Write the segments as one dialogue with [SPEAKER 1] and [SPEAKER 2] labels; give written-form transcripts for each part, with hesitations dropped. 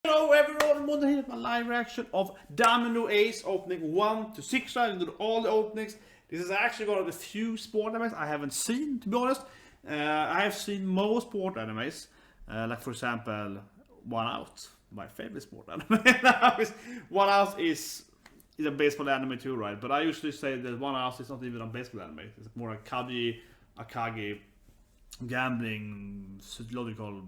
[SPEAKER 1] Hello everyone, Modern here with my live reaction of Domino Ace opening 1 to 6. I did all the openings. This is actually one of the few sport animes I haven't seen, to be honest. I have seen most sport animes, like for example, One Out, my favorite sport anime. One Out is a baseball anime too, right? But I usually say that One Out is not even a baseball anime. It's more a Akagi, gambling, psychological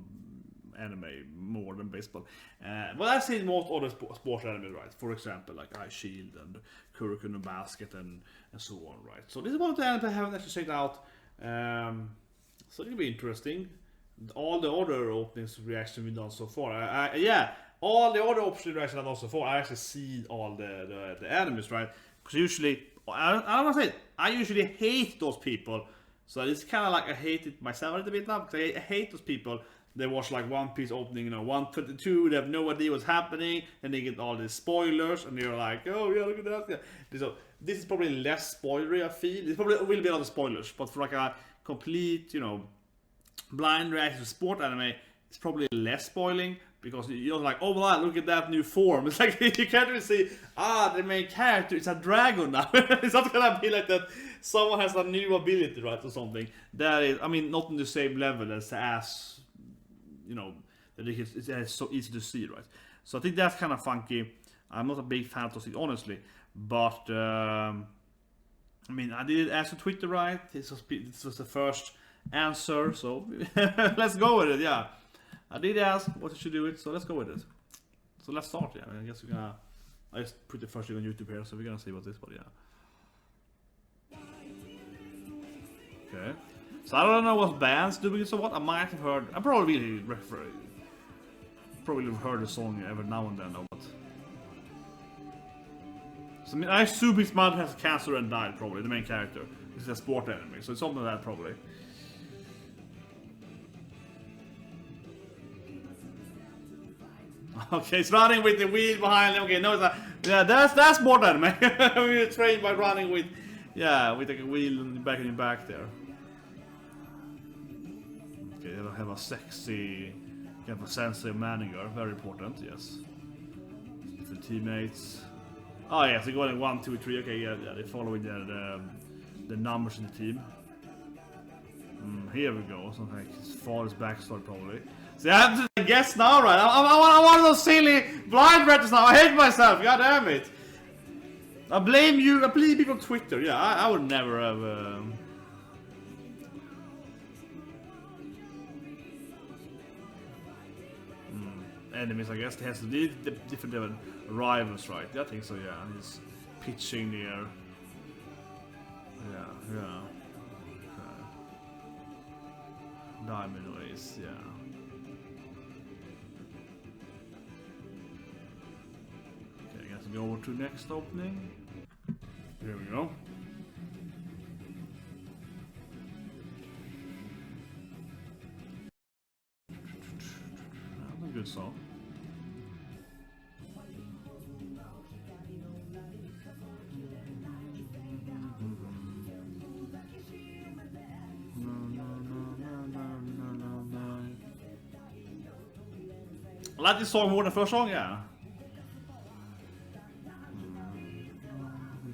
[SPEAKER 1] anime more than baseball. But I've seen most other sport anime, right? For example, like Ice Shield and Kuroko no Basket and so on, right? So this is one of the anime I haven't actually checked out. So it'll be interesting. All the other openings reaction we've done so far, all the other option reaction I've done so far, I actually see all the animes, right? Because usually, I don't want to say it, I usually hate those people. So it's kind of like I hate it myself a little bit now, because I hate those people. They watch like One Piece opening, 122, they have no idea what's happening, and they get all these spoilers, and they're like, oh yeah, look at that. Yeah. So this is probably less spoilery, I feel. It probably will be a lot of spoilers, but for like a complete, blind reaction to sport anime, it's probably less spoiling, because you're like, oh wow, look at that new form. It's like, you can't really see, the main character is a dragon now. It's not gonna be like that someone has a new ability, right, or something. That is, I mean, not on the same level as that it's so easy to see, right? So I think that's kind of funky. I'm not a big fan of it, honestly, but I mean, I did ask on Twitter, right? This was the first answer, so let's go with it. Yeah, I did ask what I should do it, so let's go with it. So let's start. Yeah, I guess we're gonna. I just put the first thing on YouTube here, so we're gonna see what this one. Yeah. Okay. So I don't know what band's doing, so what I might have heard. I probably have heard the song every now and then, but so, I mean, I assume his mother has cancer and died. Probably the main character. This is a sport anime, so it's something like that probably. Okay, it's running with the wheel behind him. Okay, no, it's not. Yeah, that's sport anime. We're trained by running with like a wheel in the back there. Okay, they'll have a sexy, kind of a sensitive manager, very important, yes. The teammates. Oh yes, they're going 1, 2, 3. Okay, yeah, they're following the numbers in the team. Here we go. Something like his father's backstory probably. So I have to guess now, right? I want those silly blind records now. I hate myself. God damn it! I blame you. I blame people on Twitter. Yeah, I would never have. Enemies, I guess. They have to be different rivals, right? I think so, yeah. He's pitching there. Yeah. Okay. Diamond Ace, yeah. Okay, I guess we go over to next opening. Here we go. That's a good song. I like this song more than the first song, yeah.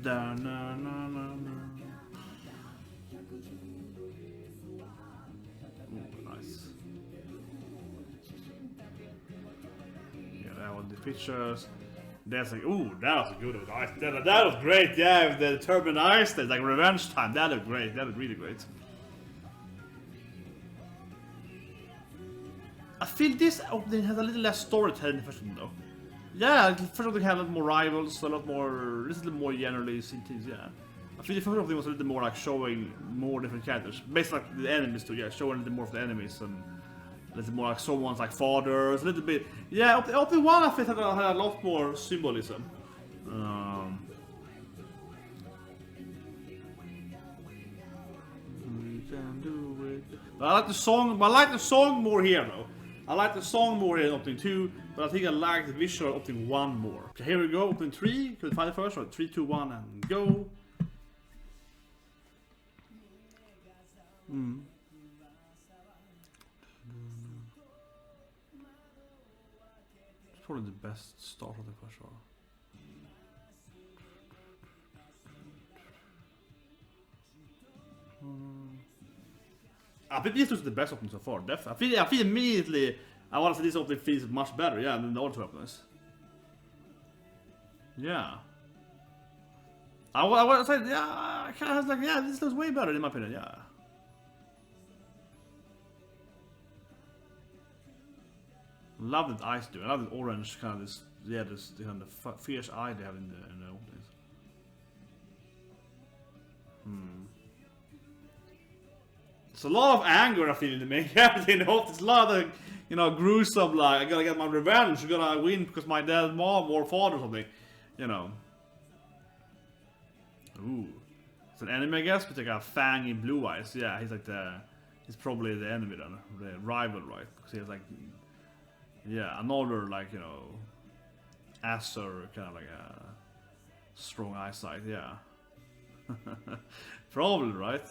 [SPEAKER 1] Nice. Yeah, that was the pictures. That's like, ooh, that was a good one. That was great, yeah, with the Turban Ice, that's like revenge time. That looked great, that looked really great. I feel this opening has a little less storytelling than the first one, though. Yeah, the first opening had a lot more rivals, a lot more generally seen teams, yeah. I feel the first opening was a little more like showing more different characters. Basically like the enemies too, yeah, showing a little more of the enemies and a little more like someone's like fathers, a little bit. Yeah, opening 1 I feel had a lot more symbolism. We can do it. But I like the song more here though. I like the song more here in opening 2, but I think I like the visual opening 1 more. Okay, here we go, opening 3. Could we find it first? Right, 3, 2, 1, and go. probably the best start of the for sure. I think this was the best opening so far. Definitely. I feel immediately. I want to say this opening feels much better, yeah, than the other two openings. Yeah. I want to say, yeah, I was like, yeah, this looks way better in my opinion, yeah. Love that ice do. I love the orange kind of this, yeah, this kind of fierce eye they have in the openings. It's a lot of anger I feel in the main character. You know, it's a lot of, you know, gruesome. Like I gotta get my revenge. I gotta win because my dad's mom or father or something. You know. Ooh, it's an enemy, I guess, with like a fangy blue eyes. Yeah, he's like he's probably the enemy then, the rival, right? Because he has like, yeah, another like, you know, Acer kind of like a strong eyesight. Yeah, probably right.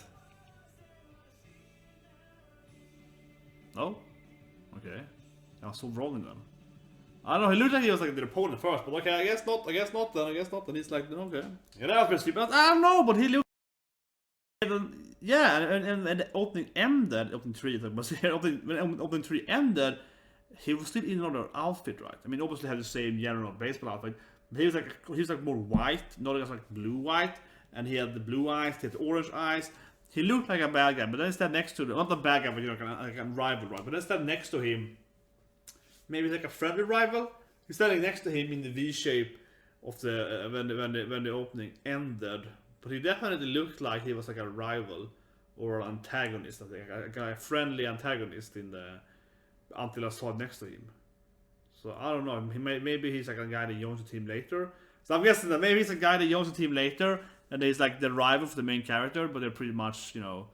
[SPEAKER 1] Oh, okay. I was so wrong then. I don't know, he looked like he was like the opponent first, but okay, I guess not then, he's like, okay. Yeah, that was pretty stupid. I don't know, but he looked... Yeah, and the opening ended, opening 3, when opening 3 ended, he was still in another outfit, right? I mean, obviously had the same general baseball outfit, but he was like more white, not just like blue-white, and he had the blue eyes, he had the orange eyes. He looked like a bad guy, but then instead next to him, not a bad guy, but you know, like a rival, right? But instead next to him, maybe like a friendly rival. He's standing next to him in the V shape of the when the opening ended. But he definitely looked like he was like a rival or an antagonist. I think a friendly antagonist in the until I saw it next to him. So I don't know. Maybe he's like a guy that joins the team later. So I'm guessing that maybe he's a guy that joins the team later. And he's like the rival for the main character, but they're pretty much, you know,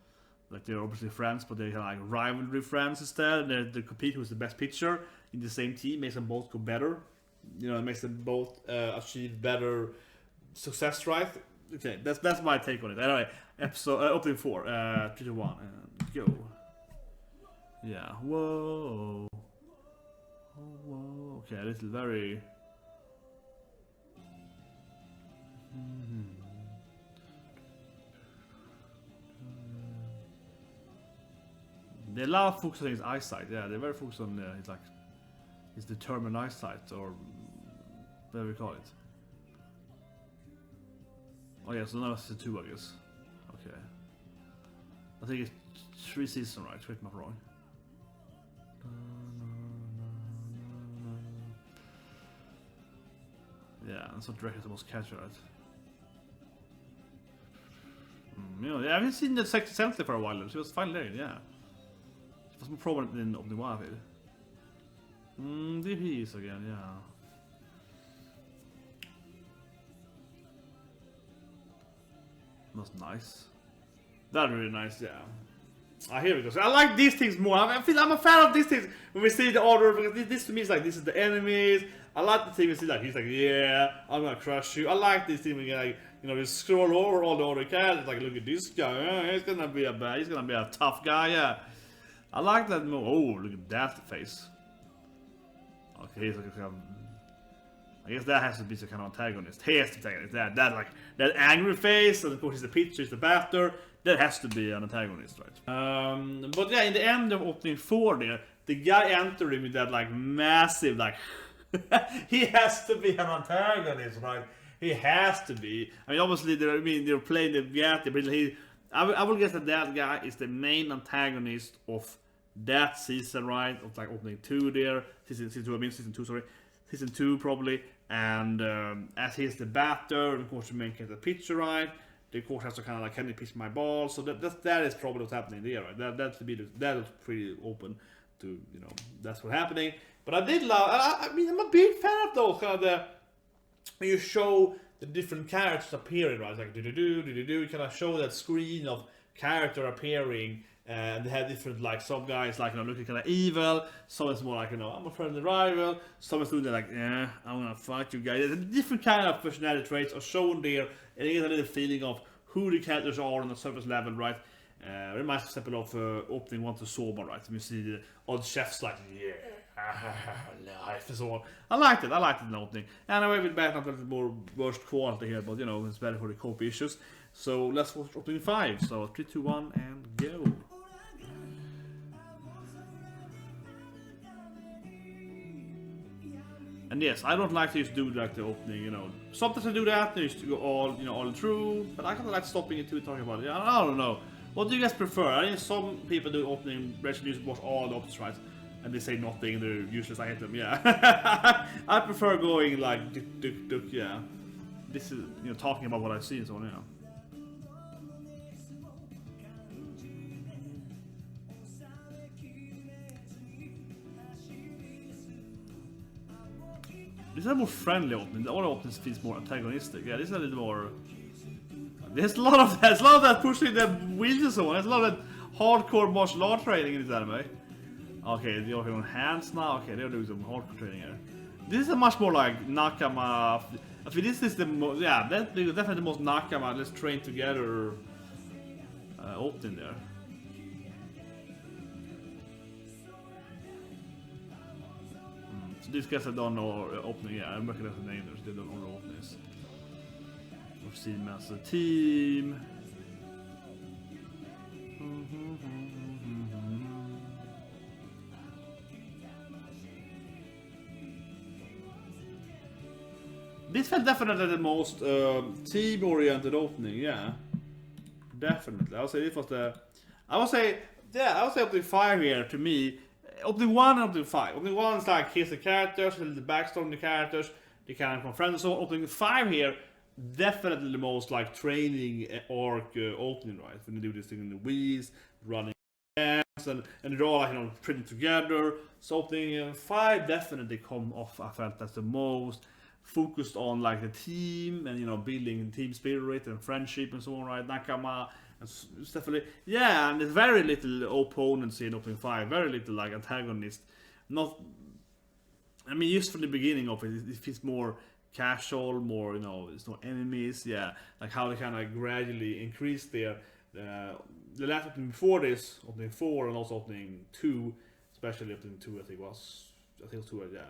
[SPEAKER 1] like they're obviously friends, but they're like rivalry friends instead. And they compete who's the best pitcher in the same team, makes them both go better. You know, it makes them both achieve better success, right? Okay, that's my take on it. Anyway, episode opening 4, 3 to 1, and go. Yeah, whoa, oh, whoa. Okay, this is very. They love focusing on his eyesight. Yeah, they're very focused on his determined eyesight, or whatever we call it. Oh yeah, so now it's 2, I guess. Okay. I think it's 3 seasons, right? Correct me if I'm wrong. Yeah, and so directly was catch, right? You know, yeah, I haven't seen the Sexy Sensitive for a while. She was finally there, yeah. She was more prominent in opening 1, I feel. DPs again, yeah. That's nice. That's really nice, yeah. Here we go. So I like these things more. I feel I'm a fan of these things when we see the order, because this to me is like, this is the enemies. I like the thing we see like, he's like, yeah, I'm gonna crush you. I like this thing we get like, you know, you scroll over all the other characters, like, look at this guy, he's gonna be a tough guy, yeah. I like that more. Oh, look at that face. Okay, he's like I guess that has to be some kind of antagonist. He has to be antagonist. That angry face, and of course he's the pitcher, he's the batter. That has to be an antagonist, right? But yeah, in the end of opening 4 there, the guy entering with that like massive like he has to be an antagonist, right? He has to be. I mean, obviously they're playing the guy, but I will guess that guy is the main antagonist of that season, right? Of like opening 2 there, season 2, sorry. Season 2 probably, and as he's the batter, and of course the main character pitcher, right? The coach has to kind of like, can he pitch my ball? So that is probably what's happening there, right? That is pretty open to, you know, that's what's happening. But I did love. I mean, I'm a big fan of those kind of when you show the different characters appearing, right? It's like you kind of show that screen of character appearing. And they have different, like, some guys like, you know, looking kind of evil. Some is more like, you know, I'm a friendly rival. Some is doing like, yeah, I'm gonna fight you guys. Different kind of personality traits are shown there, and you get a little feeling of who the characters are on the surface level, right? Reminds me of opening 1 to Souma, right? And you see all the chefs like, yeah, life and so on. I liked it in the opening. Anyway, with back up a little more worst quality here, but you know, it's better for the copy issues. So let's watch opening 5. So 3, 2, 1, and go. And yes, I don't like to just do like the opening, you know. Sometimes I do that, I used to go all, you know, all through, but I kind of like stopping it too, talking about it. I don't know. What do you guys prefer? I mean, some people do opening, basically just watch all the options, right? And they say nothing, they're useless, I hate them, yeah. I prefer going like, duk, yeah. This is, you know, talking about what I see and so on, yeah. This is a more friendly opening. The other openings feels more antagonistic. Yeah, this is a little more. There's a lot of that. There's a lot of that pushing the wheels and so on. There's a lot of that hardcore martial art training in this anime. Okay, they're working on hands now. Okay, they're doing some hardcore training here. This is a much more like Nakama. I think this is the most. Yeah, that's definitely the most Nakama. Let's train together. Opening there. These guys have done no opening, yeah, I'm recognize the name there, so they don't know the openings. We've seen them as a team. This felt definitely the most team-oriented opening, yeah. Definitely. I would say this was the... I would say opening 5 here, to me. Opening 1 and opening 5. Opening 1 is like, here's the characters, the backstory of the characters, they kind of confront and so on. Opening 5 here, definitely the most like training arc opening, right? When they do this thing in the wheels, running hands, and they're all like, you know, printing together. So opening 5 definitely come off, I felt that's the most focused on like the team and, you know, building team spirit and friendship and so on, right? Nakama. It's definitely, yeah, and there's very little opponents in opening 5, very little like antagonist. Not, I mean, just from the beginning of it, it feels more casual, more, you know, there's no enemies, yeah, like how they kind of gradually increase their, the last opening before this, opening 4 and also opening 2, especially opening 2 I think it was 2, yeah,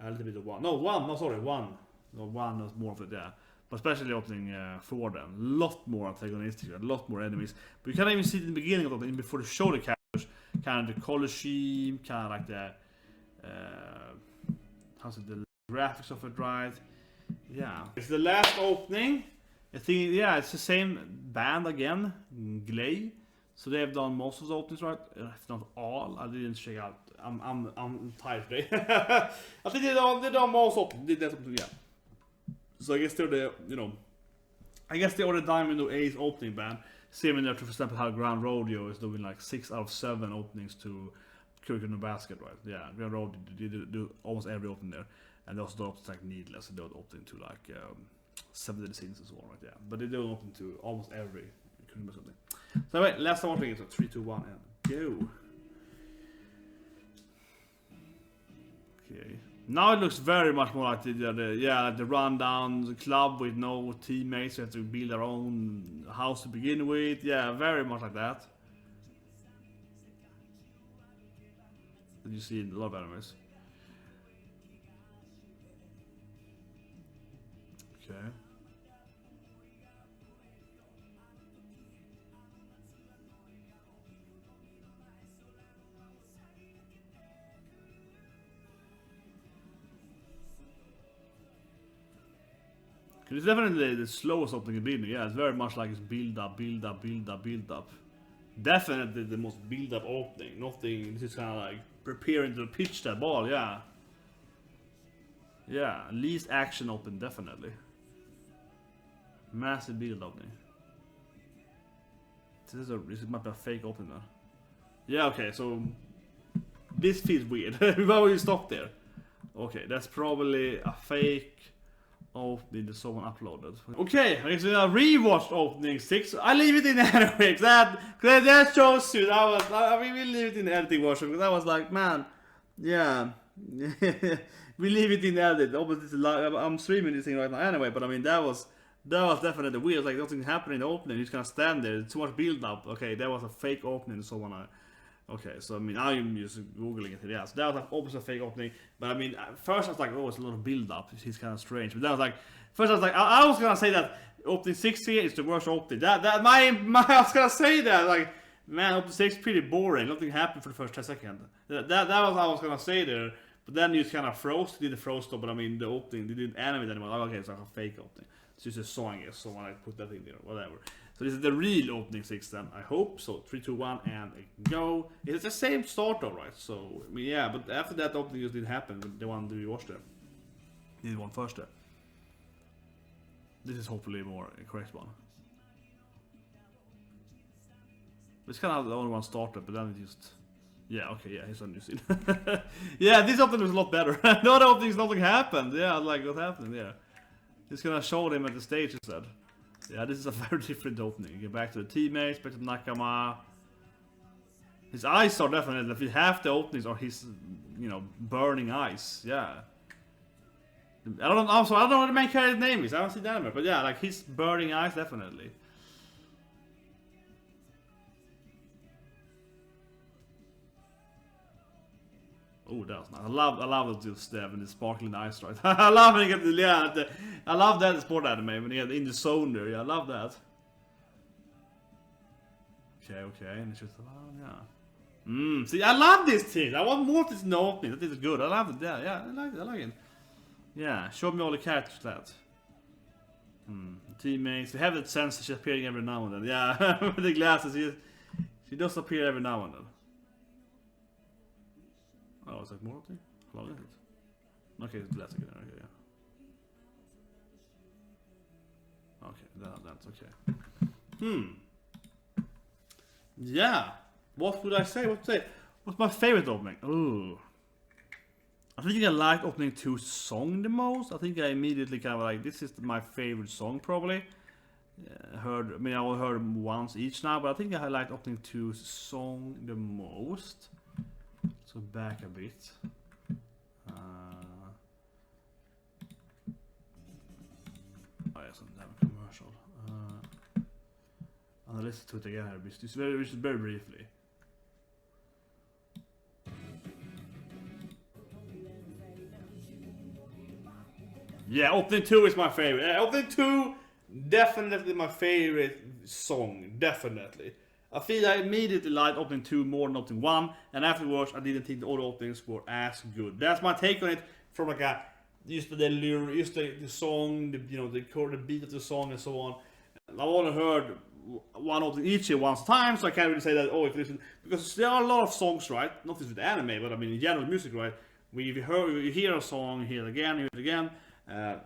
[SPEAKER 1] a little bit of 1, no 1, no sorry, 1, no 1 was more of it, yeah. But especially opening 4 then, a lot more antagonistic, a lot more enemies. But you can't even see it in the beginning of opening, before they show the characters, kind of the color scheme, kind of like the, how's it, the graphics of it, right? Yeah. It's the last opening. I think, yeah, it's the same band again, Glay. So they have done most of the openings, right? If not all, I didn't check out. I'm tired today. I think they done most openings, yeah. So I guess they're the, you know, I guess they are the Diamond or Ace opening band. Similar to, for example, how Ground Rodeo is doing like 6 out of 7 openings to Curriculum no Basket, right? Yeah, Ground Rodeo did do almost every opening there. And they also do open like Needless, and they open to like 70 scenes and so on, right? Yeah, but they do open to almost every Curriculum no Basket. So anyway, last one thing is 3, 2, 1, and go. Okay. Now it looks very much more like the rundown club with no teammates. You have to build their own house to begin with. Yeah, very much like that. That you see in a lot of animes. Okay. It's definitely the slowest opening in beginning. Yeah, it's very much like it's build up. Definitely the most build up opening. Nothing. This is kind of like preparing to pitch that ball. Yeah. Yeah, least action open definitely. Massive build opening. This might be a fake opener. Yeah. Okay. So this feels weird. Why would you stop there? Okay, that's probably a fake. Opening someone uploaded. Okay, I rewatched opening 6. I leave it in anyway. That shows you. We will leave it in the editing version because I was like, man, yeah, we leave it in the edit. Obviously, I'm streaming this thing right now anyway. But I mean, that was definitely weird. Like nothing happened in the opening. You just kind of stand there. Too much build up. Okay, that was a fake opening. Someone
[SPEAKER 2] Okay, so I mean, I'm just googling it. Yeah, so that was like opposite fake opening. But I mean, first I was like, oh, it's a lot of build up. It's kind of strange. But then I was like, first I was like, I was gonna say that opening 6 here is the worst opening. That my I was gonna say that like, man, opening 6 is pretty boring. Nothing happened for the first 10 seconds. That was what I was gonna say there. But then you just kind of froze. Did the froze stop? But I mean, the opening, they didn't animate anymore. Like, okay, it's like a fake opening. It's just a song, I guess. So when I put that in there, whatever. So this is the real opening 6 then, I hope. So 3, 2, 1, and go. It's the same start though, right? So, I mean, yeah, but after that opening just didn't happen. The one that we watched there. Did one first there. This is hopefully more a correct one. It's kind of the only one started, but then it just... Yeah, okay, yeah, he's on New Zealand. Yeah, this opening was a lot better. The other openings, nothing happened. Yeah, like, what happened? Yeah. Just gonna show them at the stage instead. Yeah, this is a very different opening. Get back to the teammates, back to Nakama. His eyes are definitely, half the openings are his, you know, burning eyes. Yeah. I don't know, also, I don't know what the main character's name is. I haven't seen that anymore. But yeah, like his burning eyes, definitely. Oh, that was nice. I love the stab and the sparkling eyes, right? I love when you get the, yeah, I love that sport anime when you get in the zone there. Yeah, I love that. Okay, and it's just, yeah. See, I love this thing. I want more of this in the opening. That is good. I love it. Yeah, I like it. Yeah, show me all the characters that. Teammates. We have that sense she's appearing every now and then. Yeah, with the glasses, she does appear every now and then. Oh, it's like more opening? How long is it? Okay, it's less again. Okay, yeah. Okay, that's okay. Yeah. What would I say? What's my favorite opening? Ooh. I think I like opening 2 song the most. I think I immediately kind of like, this is my favorite song probably. I only heard them once each now, but I think I like opening 2 song the most. Let's go back a bit. Oh yeah, some damn commercial. I'll listen to it again here, just very briefly. Yeah, opening 2 is my favorite. Opening 2, definitely my favorite song, definitely. I feel I immediately liked opening 2 more than opening 1, and afterwards I didn't think the other openings were as good. That's my take on it from like a just the song, the beat of the song and so on. I've only heard one opening each once time, so I can't really say that. Oh, if listen, because there are a lot of songs, right? Not just with anime, but I mean in general music, right? You hear a song, hear it again,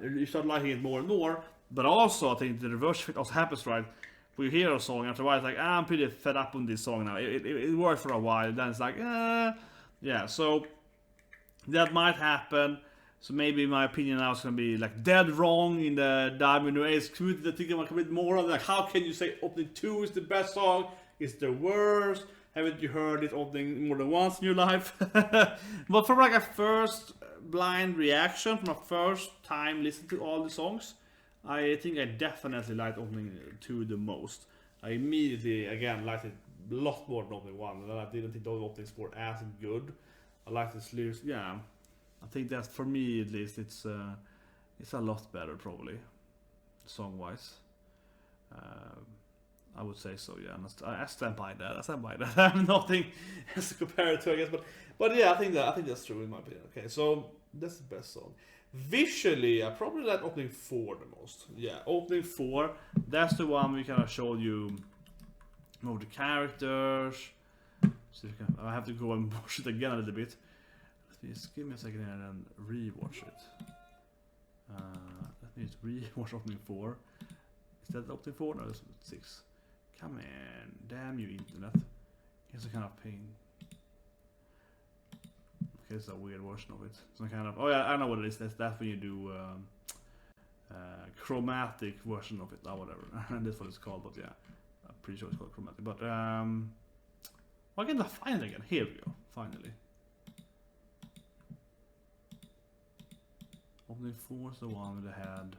[SPEAKER 2] you start liking it more and more. But also, I think the reverse effect also happens, right? We hear a song after a while, it's like, I'm pretty fed up on this song now. It worked for a while, then it's like, yeah, so that might happen. So maybe my opinion now is gonna be like dead wrong in the WNA's community. I think I'm a bit more on like, how can you say opening 2 is the best song? It's the worst. Haven't you heard it opening more than once in your life? But from like a first blind reaction, from a first time listening to all the songs, I think I definitely liked opening 2 the most. I immediately, again, liked it a lot more than opening 1, and I didn't think those openings were as good. I liked the lyrics, yeah. I think that's, for me at least, it's a lot better, probably, song-wise. I would say so, yeah. And I stand by that. I have nothing else to compare it to, I guess. But yeah, I think that's true in my opinion. Okay, so that's the best song. Visually, I probably like opening 4 the most. Yeah, opening 4. That's the one we kind of showed you more the characters. So I have to go and watch it again a little bit. Just give me a second here and rewatch it. Let me just rewatch opening 4. Is that opening 4? No, that's 6. Come on, damn you internet. It's a kind of pain. Okay, it's a weird version of it. Some kind of, oh yeah, I know what it is. That's when you do chromatic version of it, or whatever. That's what it's called, but yeah, I'm pretty sure it's called chromatic. But why can't I find it again? Here we go, finally. Opening 4 is the one with the head.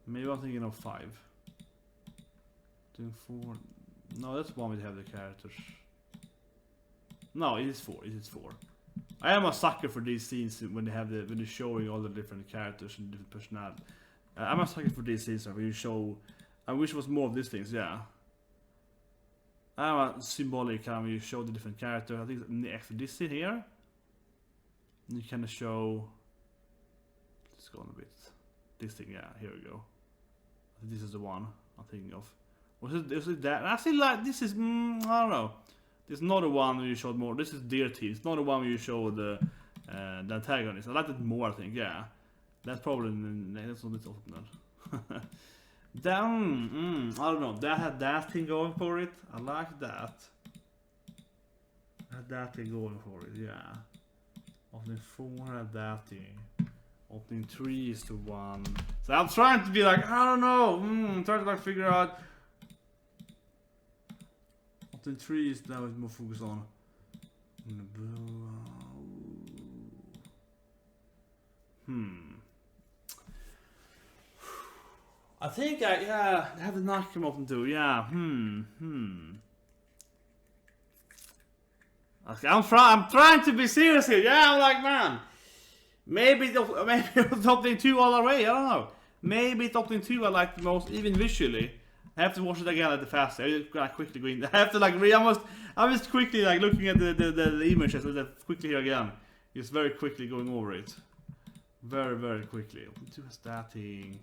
[SPEAKER 2] Maybe I'm thinking of 5. Doing 4. No, that's one with have the characters. No, it is 4. It is 4. I am a sucker for these scenes when they're showing all the different characters and different personalities. I'm a sucker for these scenes where you show. I wish it was more of these things. Yeah. I'm a symbolic when you show the different characters. I think after this scene here, you kind of show. Let's go on a bit. This thing, yeah. Here we go. I think this is the one I'm thinking of. Was it that? I feel like this is. I don't know. This is not the one where you showed more. This is Dirty. It's not the one where you show the antagonist. I like it more, I think. Yeah, that's probably that's not this often. Then I don't know. That had that thing going for it. I like that. Had that thing going for it. Yeah. Opening 4 had that thing. Opening 3 is the one. So I'm trying to be like, I don't know. I'm trying to like figure out. Opening 3 is now more focused on. I think I have the knock him open too. Yeah. Okay, I'm trying to be serious here. Yeah, I'm like, man. Maybe it's opening 2 all the way. I don't know. Maybe it's opening 2 I like the most, even visually. I have to watch it again at the fast. I gotta quickly go in. I have to like I'm just quickly like looking at the images and quickly here again. Just very quickly going over it. Very, very quickly. Open 2 has that thing.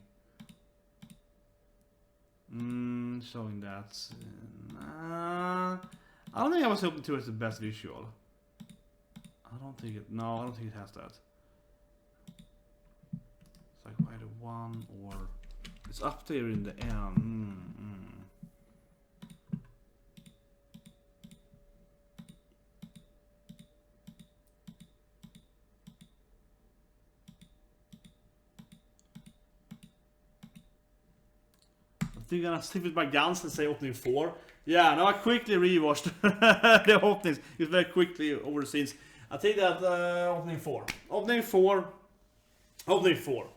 [SPEAKER 2] Showing that. I don't think I was hoping 2 as the best visual. I don't think it. No, I don't think it has that. It's like either 1 or it's up there in the end. I'm gonna stick with my guns and say opening 4. Yeah, now I quickly rewatched the openings. It's very quickly over the scenes. I think that opening 4. Opening 4. Opening 4.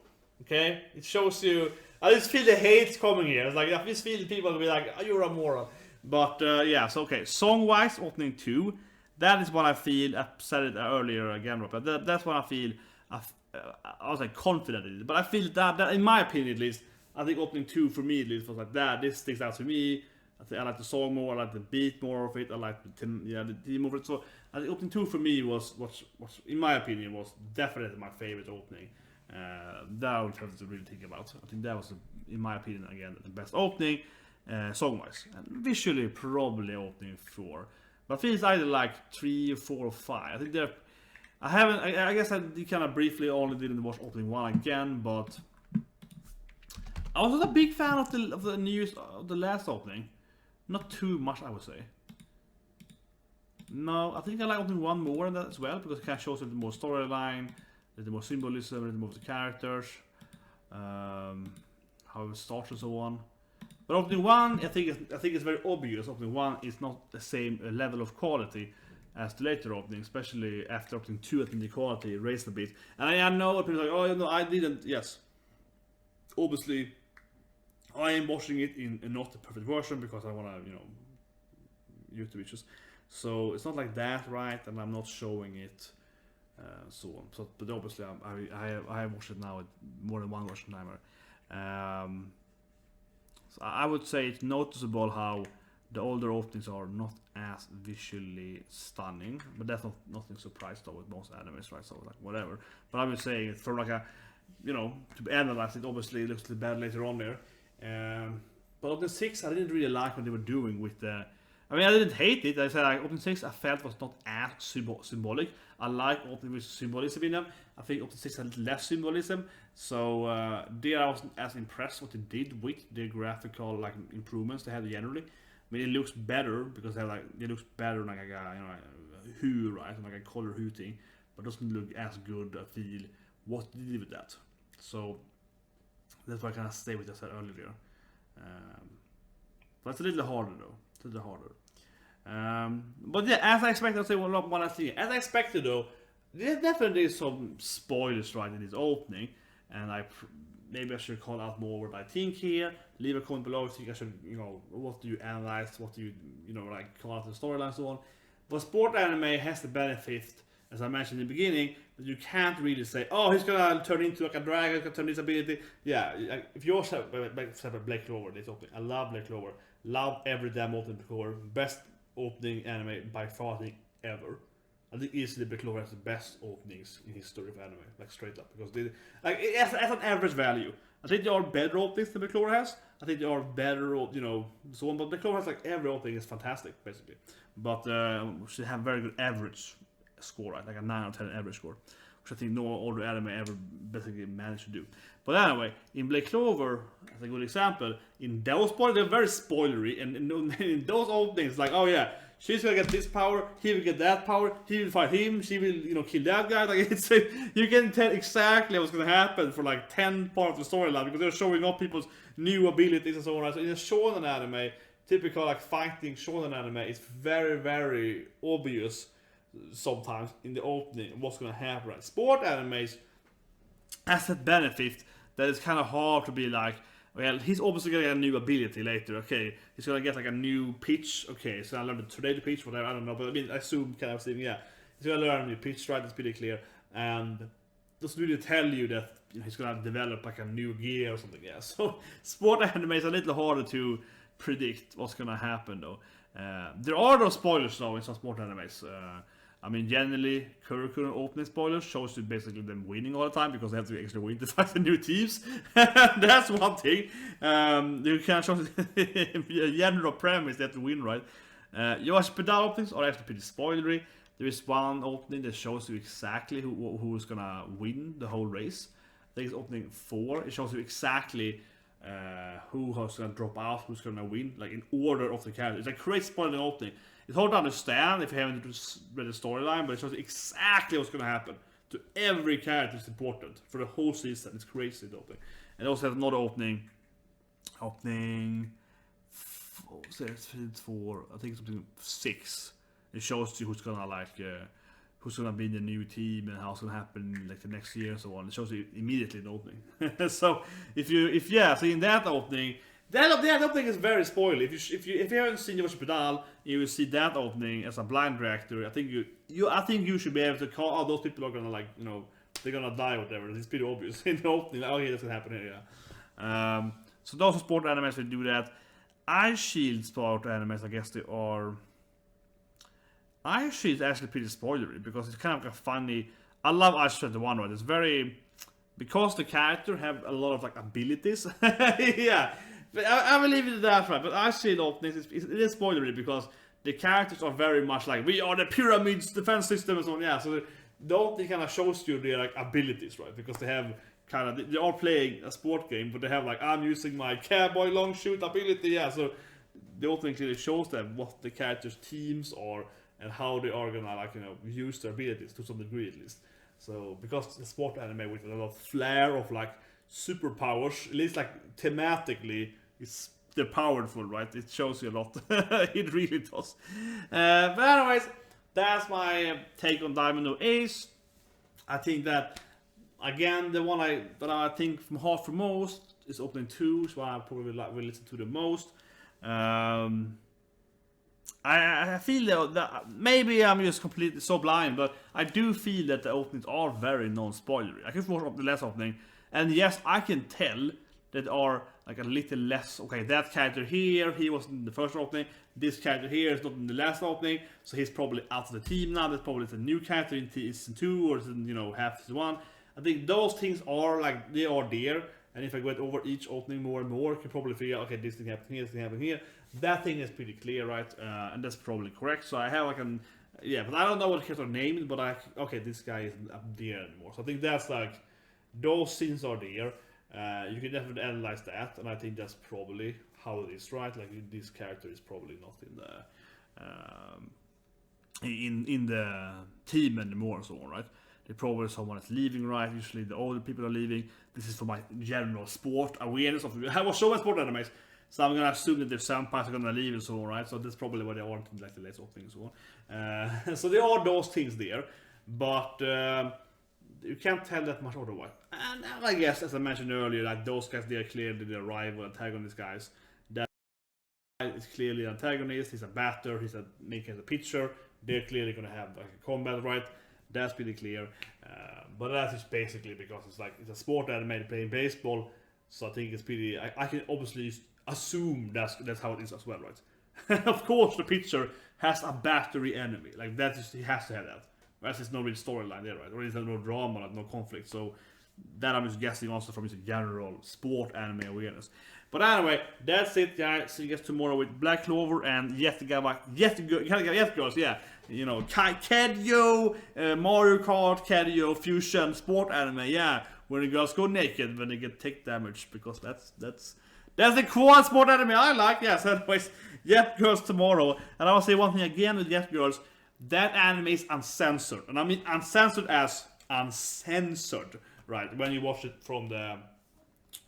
[SPEAKER 2] Okay? It shows you. I just feel the hate coming here. It's like I just feel people will be like, oh, you're a moron. But yeah, so okay. Song-wise, opening 2. That is what I feel. I said it earlier again, but that's what I feel. I was like confident in it. But I feel that in my opinion at least, I think opening 2 for me at least was like that. This sticks out to me. I like the song more. I like the beat more of it. I like the theme of it. So I think opening 2 for me was in my opinion was definitely my favorite opening. That I would have to really think about. I think that was in my opinion again the best opening song-wise. And visually probably opening 4. But I feel it's either like 3 or 4 or 5. I think they're. I guess I kind of briefly only didn't watch opening 1 again, but. I was not a big fan of the news of the last opening. Not too much, I would say. No, I think I like opening 1 more than that as well, because it kind of shows a little more storyline, a little more symbolism, a little more of the characters, how it starts and so on. But opening 1, I think it's very obvious. Opening 1 is not the same level of quality as the later opening, especially after opening 2. I think the quality raised a bit. And I know people are like, oh no, I didn't. Yes, obviously. I am watching it in not the perfect version because I want to, YouTube issues. So it's not like that, right? And I'm not showing it, so on. So, but obviously, I have watched it now at more than one version timer. So I would say it's noticeable how the older openings are not as visually stunning, but that's nothing surprised though with most animes, right? So like whatever. But I'm just saying it for like a, to analyze it. Obviously, it looks a little better later on there. But opening 6 I didn't really like what they were doing with the. I mean, I didn't hate it. I said like opening 6 I felt was not as symbolic. I like opening with symbolism in them. I think opening 6 had less symbolism. So there I wasn't as impressed what they did with the graphical like improvements they had generally. I mean, it looks better because it looks better like a hue, right, like a color hue thing, but doesn't look as good. I feel what they did with that. So. That's why I kind of stay with what I said earlier. But it's a little harder though. It's a little harder. But yeah, as I expected, I'll say one last thing. As I expected though, there definitely is some spoilers right in this opening. And maybe I should call out more what I think here. Leave a comment below if you think I should, what do you analyze, what do you, like call out the storyline and so on. But sport anime has the benefit, as I mentioned in the beginning, that you can't really say, oh, he's gonna turn into like a dragon, he's gonna turn this ability. Yeah, like, if you're separate Black Clover, this opening, I love Black Clover, love every damn opening Black Clover, best opening anime by far I think ever. I think easily Black Clover has the best openings in history of anime, like straight up, because they like as an average value. I think there are better openings than Black Clover has. I think there are better, you know, so on. But Black Clover has like every opening is fantastic, basically. But she have very good average score, right? Like a 9 out of 10 average score, which I think no other anime ever basically managed to do. But anyway, in Black Clover, as a good example, in those parts they're very spoilery, and in those openings, like, oh yeah, she's gonna get this power, he will get that power, he will fight him, she will, you know, kill that guy. Like, it's you can tell exactly what's gonna happen for like 10 parts of the storyline, because they're showing off people's new abilities and so on. Right? So in a shonen anime, typical like fighting shonen anime, it's very, very obvious sometimes in the opening what's gonna happen. Right? Sport animes has that benefit that it's kind of hard to be like, well, he's obviously gonna get a new ability later. Okay, he's gonna get like a new pitch. Okay, so I learned today the pitch, whatever. I don't know, but I mean, I assume kind of saying, yeah, he's gonna learn a new pitch, right? It's pretty clear, and doesn't really tell you that, you know, he's gonna develop like a new gear or something. Yeah, so sport anime is a little harder to predict what's gonna happen though. There are those spoilers though in some sport animes. I mean, generally, curriculum opening spoilers shows you basically them winning all the time because they have to actually win to fight the new teams. That's one thing. You can show the general premise they have to win, right? Your pedal openings are actually pretty spoilery. There is one opening that shows you exactly who's gonna win the whole race. I think it's opening 4. It shows you exactly who's gonna drop out, who's gonna win, like in order of the characters. It's a crazy spoiling opening. It's hard to understand if you haven't read the storyline, but it shows exactly what's gonna happen to every character. It's important for the whole season. It's crazy, the opening. And it also has another opening 4, I think it's opening 6. It shows you who's gonna like who's gonna be in the new team and how it's gonna happen like the next year and so on. It shows you immediately in the opening. So so in that opening, that opening is very spoily. If you haven't seen Yoshi Pedal, you will see that opening as a blind reactor. I think you should be able to call. Oh, those people are gonna, like, you know, they're gonna die or whatever. It's pretty obvious in the opening. Like, oh yeah, that's gonna happen here. Yeah. So those sport animes will do that. Ice Shield sport animes, I guess they are. Ice Shield is actually pretty spoilery because it's kind of like a funny. I love Ice Shield 1, right? It's very, because the character have a lot of like abilities. Yeah. But I will leave it at that, right? But I see the openings, it is spoilery because the characters are very much like, we are the pyramids defense system and so on. Yeah, so the opening kind of shows you their like abilities, right? Because they have kind of, they are playing a sport game, but they have like, I'm using my cowboy long shoot ability. Yeah, so the opening clearly shows them what the characters' teams are and how they are gonna, like, you know, use their abilities to some degree at least. So because the sport anime with a lot of flair of like superpowers, at least like thematically, they're powerful, right? It shows you a lot. It really does. But anyways, that's my take on Diamond No Ace. I think that, again, the one that I think from heart for most is opening 2, so I probably will listen to the most. I feel that maybe I'm just completely so blind, but I do feel that the openings are very non-spoilery. I can watch the last opening, and yes, I can tell that are like a little less, okay, that character here, he was in the first opening, this character here is not in the last opening, so he's probably out of the team now, that's probably a new character in season 2 or in, you know, half season 1. I think those things are like, they are there, and if I went over each opening more and more, I can probably figure out, okay, this thing happened here, this thing happened here. That thing is pretty clear, right? And that's probably correct. So I have like an, yeah, but I don't know what the character name is, but okay, this guy isn't up there anymore. So I think that's like, those scenes are there. You can definitely analyze that, and I think that's probably how it is, right? Like, this character is probably not in the team anymore, and so on, right? They probably someone is leaving, right? Usually the older people are leaving. This is for my general sport awareness of. I was so much sport animes, so I'm gonna assume that the vampires are gonna leave and so on, right? So that's probably what they want in like the last opening and so on. So there are those things there, but you can't tell that much otherwise. And I guess, as I mentioned earlier, like those guys, they are clearly the rival antagonist guys. That is clearly an antagonist. He's a batter. He's a main character pitcher. they're clearly gonna have like a combat, right? That's pretty clear. But that is basically because it's a sport anime playing baseball, so I think it's pretty. I can obviously assume that's how it is as well, right? Of course, the pitcher has a battery enemy, like that is he has to have that. Whereas there's no real storyline there, right? Or there's no drama, like no conflict. So that I'm just guessing also from his general sport anime awareness. But anyway, that's it, guys. See you guys tomorrow with Black Clover and Girls, yeah. You know, Kedio, Mario Kart, Kedio, Fusion, sport anime, yeah. Where the girls go naked when they get tick damage, because that's the cool sport anime I like. Yes, anyways, Jet Girls tomorrow. And I will say one thing again with Jet Girls. That anime is uncensored. And I mean uncensored as uncensored, right? When you watch it from the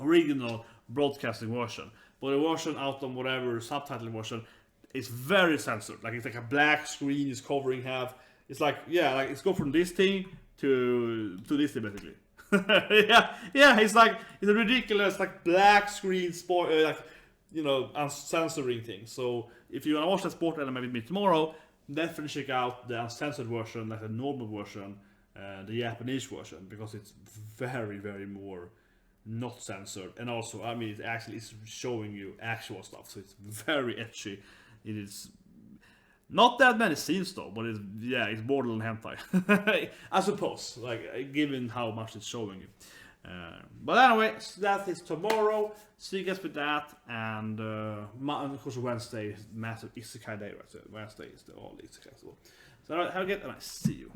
[SPEAKER 2] original broadcasting version. But the version out on whatever subtitle version is very censored. Like it's like a black screen is covering half. It's like, yeah, like it's go from this thing to this thing basically. yeah, it's like it's a ridiculous like black screen sport, like, you know, uncensoring thing. So if you wanna watch that sport anime with me tomorrow, definitely check out the uncensored version, like the normal version, the Japanese version, because it's very, very more not censored, and also I mean it actually is showing you actual stuff, so it's very etchy. It is not that many scenes though, but it's borderline hentai, I suppose, like given how much it's showing you. But anyway, so that is tomorrow. See you guys with that, and of course Wednesday is massive Isekai day, right? So Wednesday is the all Isekai. So have a good night. See you.